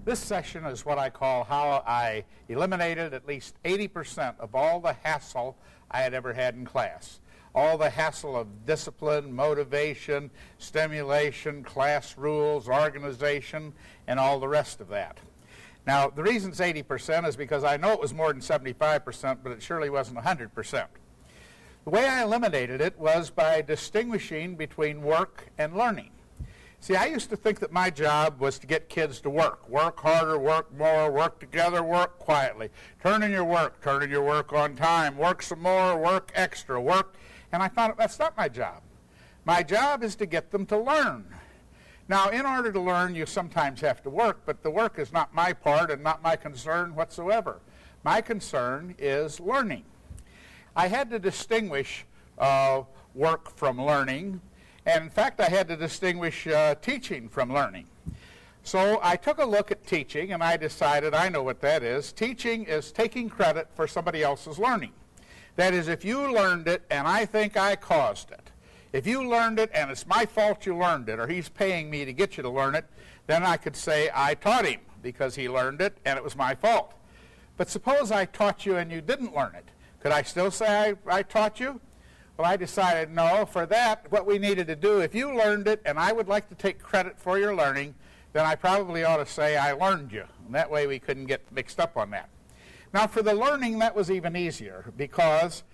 This session is what I call how I eliminated at least 80% of all the hassle I had ever had in class. All the hassle of discipline, motivation, stimulation, class rules, organization, and all the rest of that. Now, the reason it's 80% is because I know it was more than 75%, but it surely wasn't 100%. The way I eliminated it was by distinguishing between work and learning. See, I used to think that my job was to get kids to work. Work harder, work more, work together, work quietly. Turn in your work on time, work some more, work extra, work. And I thought, that's not my job. My job is to get them to learn. Now, in order to learn, you sometimes have to work, but the work is not my part and not my concern whatsoever. My concern is learning. I had to distinguish work from learning. And in fact, I had to distinguish teaching from learning. So I took a look at teaching, and I decided I know what that is. Teaching is taking credit for somebody else's learning. That is, if you learned it and I think I caused it, if you learned it and it's my fault you learned it, or he's paying me to get you to learn it, then I could say I taught him because he learned it and it was my fault. But suppose I taught you and you didn't learn it. Could I still say I taught you? Well, I decided, no, for that, what we needed to do, if you learned it and I would like to take credit for your learning, then I probably ought to say I learned you. And that way we couldn't get mixed up on that. Now, for the learning, that was even easier because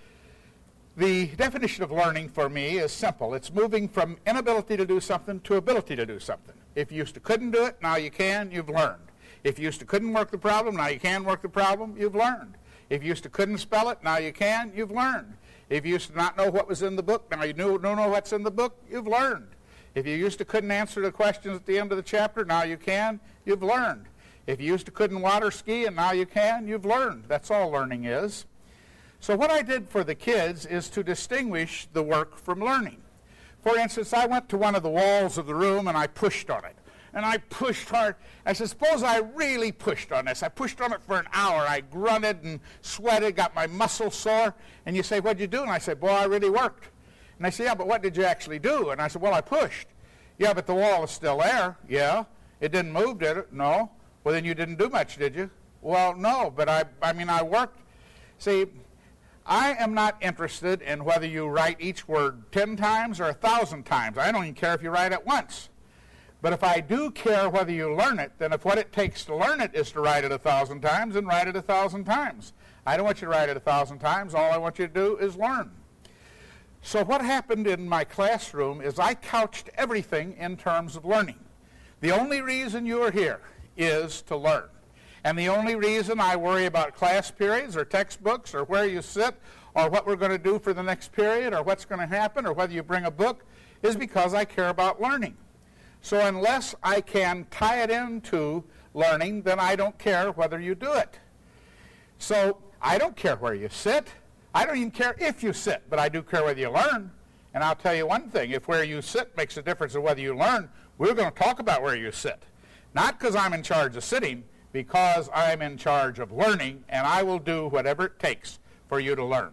the definition of learning for me is simple. It's moving from inability to do something to ability to do something. If you used to couldn't do it, now you can, you've learned. If you used to couldn't work the problem, now you can work the problem, you've learned. If you used to couldn't spell it, now you can, you've learned. If you used to not know what was in the book, now you know what's in the book, you've learned. If you used to couldn't answer the questions at the end of the chapter, now you can, you've learned. If you used to couldn't water ski and now you can, you've learned. That's all learning is. So what I did for the kids is to distinguish the work from learning. For instance, I went to one of the walls of the room and I pushed on it. And I pushed hard. I said, suppose I really pushed on this. I pushed on it for an hour. I grunted and sweated, got my muscles sore. And you say, what'd you do? And I said, boy, I really worked. And they say, yeah, but what did you actually do? And I said, well, I pushed. Yeah, but the wall is still there. Yeah. It didn't move, did it? No. Well, then you didn't do much, did you? Well, no, but I worked. See, I am not interested in whether you write each word 10 times or 1,000 times. I don't even care if you write it once. But if I do care whether you learn it, then if what it takes to learn it is to write it 1,000 times, then write it 1,000 times. I don't want you to write it 1,000 times. All I want you to do is learn. So what happened in my classroom is I couched everything in terms of learning. The only reason you are here is to learn. And the only reason I worry about class periods or textbooks or where you sit or what we're going to do for the next period or what's going to happen or whether you bring a book is because I care about learning. So unless I can tie it into learning, then I don't care whether you do it. So I don't care where you sit. I don't even care if you sit, but I do care whether you learn. And I'll tell you one thing, if where you sit makes a difference in whether you learn, we're going to talk about where you sit. Not because I'm in charge of sitting, because I'm in charge of learning, and I will do whatever it takes for you to learn.